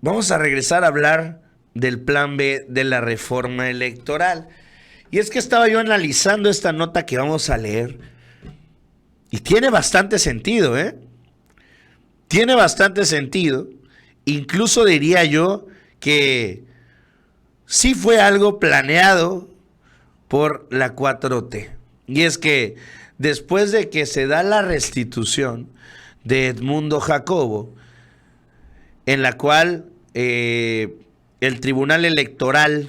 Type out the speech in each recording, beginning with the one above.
vamos a regresar a hablar del plan B de la reforma electoral. Y es que estaba yo analizando esta nota que vamos a leer y tiene bastante sentido, ¿eh? Tiene bastante sentido. Incluso diría yo que sí fue algo planeado por la 4T. Y es que después de que se da la restitución de Edmundo Jacobo, en la cual el Tribunal Electoral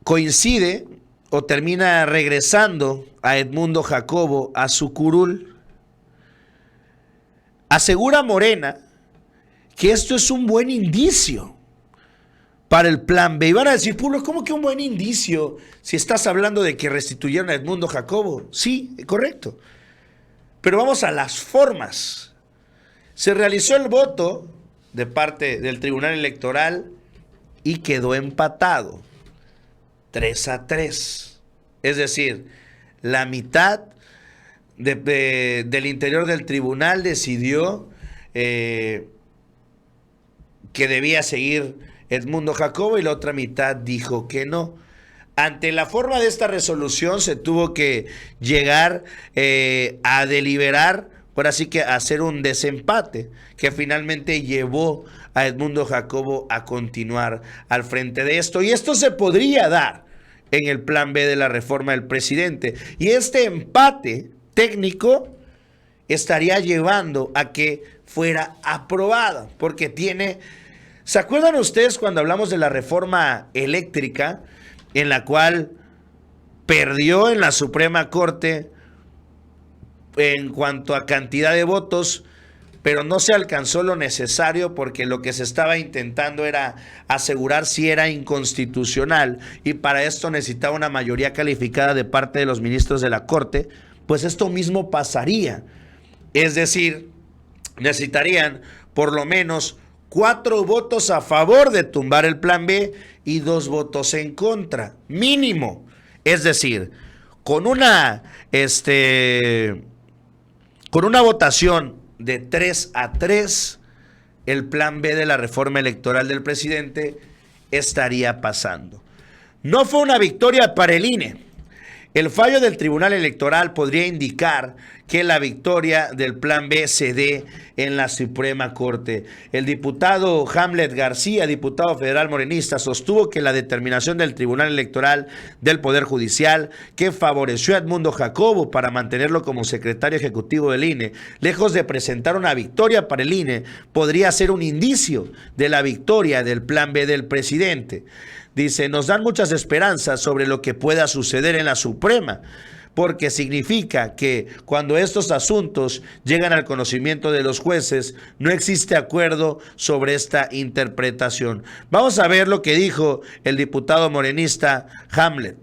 coincide o termina regresando a Edmundo Jacobo a su curul, asegura Morena que esto es un buen indicio para el plan B. Y van a decir, Pueblo, ¿cómo que un buen indicio si estás hablando de que restituyeron a Edmundo Jacobo? Sí, correcto. Pero vamos a las formas. Se realizó el voto de parte del Tribunal Electoral y quedó empatado 3-3. Es decir, la mitad del interior del tribunal decidió que debía seguir Edmundo Jacobo y la otra mitad dijo que no. Ante la forma de esta resolución se tuvo que llegar a deliberar, por así que hacer un desempate, que finalmente llevó a Edmundo Jacobo a continuar al frente de esto. Y esto se podría dar en el plan B de la reforma del presidente. Y este empate técnico estaría llevando a que fuera aprobada, porque tiene... ¿Se acuerdan ustedes cuando hablamos de la reforma eléctrica, en la cual perdió en la Suprema Corte en cuanto a cantidad de votos, pero no se alcanzó lo necesario porque lo que se estaba intentando era asegurar si era inconstitucional y para esto necesitaba una mayoría calificada de parte de los ministros de la Corte? Pues esto mismo pasaría. Es decir, necesitarían por lo menos 4 votos a favor de tumbar el plan B y 2 votos en contra, mínimo. Es decir, con una votación de 3-3, el plan B de la reforma electoral del presidente estaría pasando. No fue una victoria para el INE. El fallo del Tribunal Electoral podría indicar que la victoria del plan B se dé en la Suprema Corte. El diputado Hamlet García, diputado federal morenista, sostuvo que la determinación del Tribunal Electoral del Poder Judicial, que favoreció a Edmundo Jacobo para mantenerlo como secretario ejecutivo del INE, lejos de presentar una victoria para el INE, podría ser un indicio de la victoria del plan B del presidente. Dice, nos dan muchas esperanzas sobre lo que pueda suceder en la Suprema, porque significa que cuando estos asuntos llegan al conocimiento de los jueces, no existe acuerdo sobre esta interpretación. Vamos a ver lo que dijo el diputado morenista Hamlet.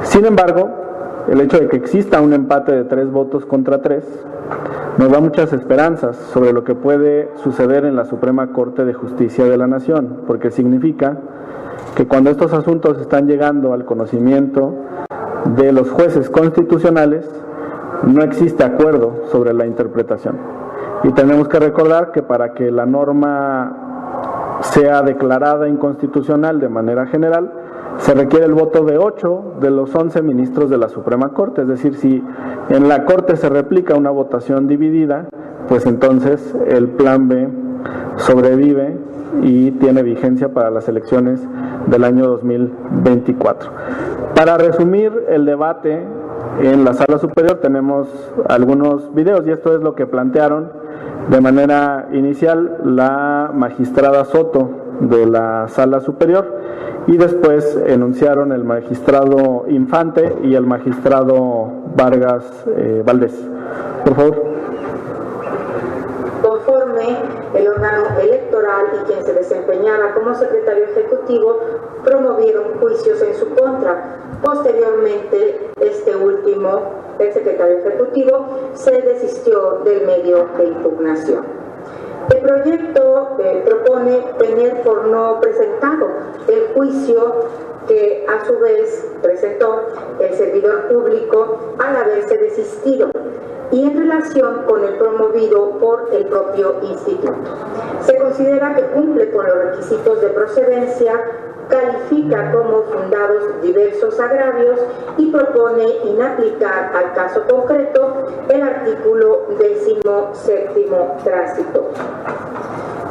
Sin embargo, el hecho de que exista un empate de 3 votos contra 3 nos da muchas esperanzas sobre lo que puede suceder en la Suprema Corte de Justicia de la Nación, porque significa que cuando estos asuntos están llegando al conocimiento de los jueces constitucionales, no existe acuerdo sobre la interpretación. Y tenemos que recordar que para que la norma sea declarada inconstitucional de manera general, se requiere el voto de 8 de los 11 ministros de la Suprema Corte. Es decir, si en la Corte se replica una votación dividida, pues entonces el plan B sobrevive y tiene vigencia para las elecciones del año 2024. Para resumir el debate en la Sala Superior tenemos algunos videos y esto es lo que plantearon de manera inicial la magistrada Soto de la Sala Superior y después enunciaron el magistrado Infante y el magistrado Vargas Valdés. Por favor. Conforme el órgano electoral y quien se desempeñaba como secretario ejecutivo promovieron juicios en su contra. Posteriormente, este último, el secretario ejecutivo, se desistió del medio de impugnación. El proyecto propone tener por no presentado el juicio que a su vez presentó el servidor público al haberse desistido, y en relación con el promovido por el propio instituto. Se considera que cumple con los requisitos de procedencia, califica como fundados diversos agravios y propone inaplicar al caso concreto el artículo 17º tránsito.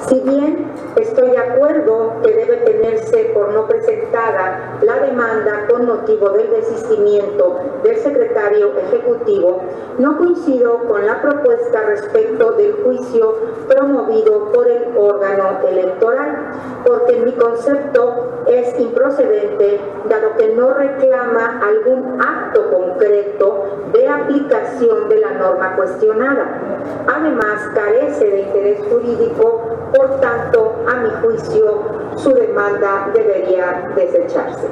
Si bien estoy de acuerdo que debe tenerse por no presentada la demanda con motivo del desistimiento del secretario ejecutivo, no coincido con la propuesta respecto del juicio promovido por el órgano electoral, porque en mi concepto es improcedente, dado que no reclama algún acto concreto de aplicación de la norma cuestionada. Además, carece de interés jurídico. Por tanto, a mi juicio, su demanda debería desecharse.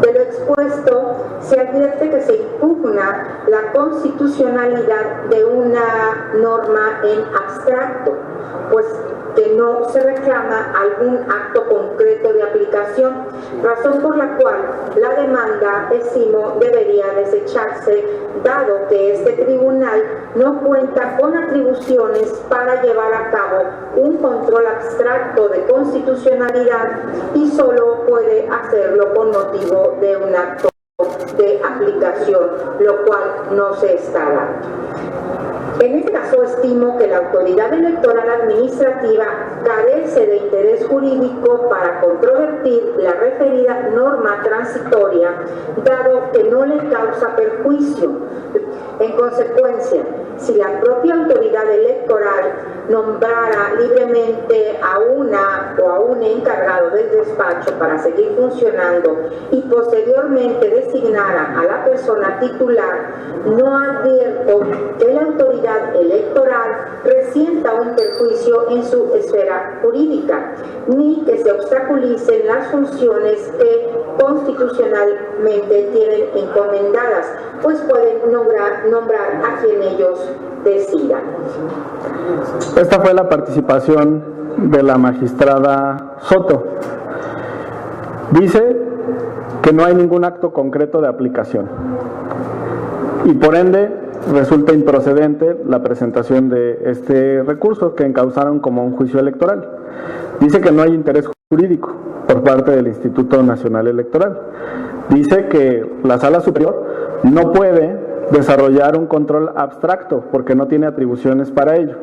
De lo expuesto, se advierte que se impugna la constitucionalidad de una norma en abstracto, pues que no se reclama algún acto concreto de aplicación, razón por la cual la demanda, estimo, debería desecharse, dado que este tribunal no cuenta con atribuciones para llevar a cabo un control abstracto de constitucionalidad y solo puede hacerlo con motivo de un acto de aplicación, lo cual no se está dando. En este caso, estimo que la autoridad electoral administrativa carece de interés jurídico para controvertir la referida norma transitoria, dado que no le causa perjuicio. En consecuencia, si la propia autoridad electoral nombrara libremente a una o a un encargado del despacho para seguir funcionando y posteriormente designara a la persona titular, no advierto que la autoridad electoral resienta un perjuicio en su esfera jurídica, ni que se obstaculicen las funciones que constitucionalmente tienen encomendadas, pues pueden nombrar a quien ellos decidan. Esta fue la participación de la magistrada Soto. Dice que no hay ningún acto concreto de aplicación y por ende resulta improcedente la presentación de este recurso que encauzaron como un juicio electoral. Dice que no hay interés jurídico por parte del Instituto Nacional Electoral. Dice que la Sala Superior no puede desarrollar un control abstracto porque no tiene atribuciones para ello.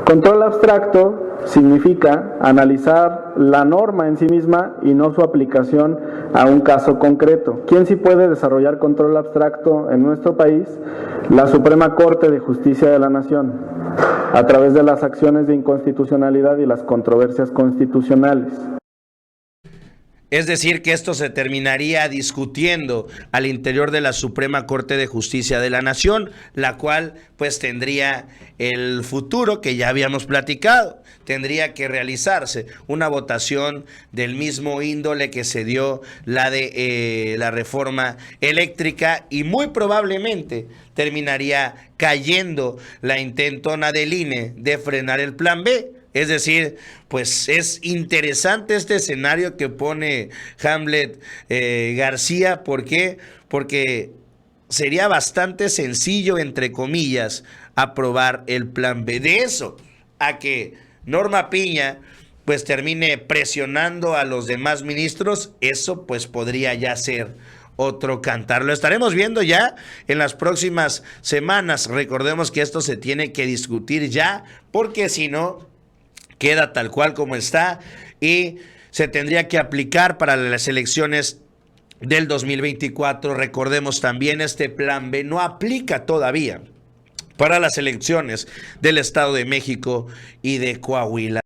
Control abstracto significa analizar la norma en sí misma y no su aplicación a un caso concreto. ¿Quién sí puede desarrollar control abstracto en nuestro país? La Suprema Corte de Justicia de la Nación, a través de las acciones de inconstitucionalidad y las controversias constitucionales. Es decir, que esto se terminaría discutiendo al interior de la Suprema Corte de Justicia de la Nación, la cual pues tendría el futuro que ya habíamos platicado. Tendría que realizarse una votación del mismo índole que se dio la de la reforma eléctrica y muy probablemente terminaría cayendo la intentona del INE de frenar el plan B. Es decir, pues es interesante este escenario que pone Hamlet García. ¿Por qué? Porque sería bastante sencillo, entre comillas, aprobar el plan B. De eso a que Norma Piña pues termine presionando a los demás ministros, eso pues podría ya ser otro cantar. Lo estaremos viendo ya en las próximas semanas. Recordemos que esto se tiene que discutir ya, porque si no queda tal cual como está y se tendría que aplicar para las elecciones del 2024. Recordemos también, este plan B no aplica todavía para las elecciones del Estado de México y de Coahuila.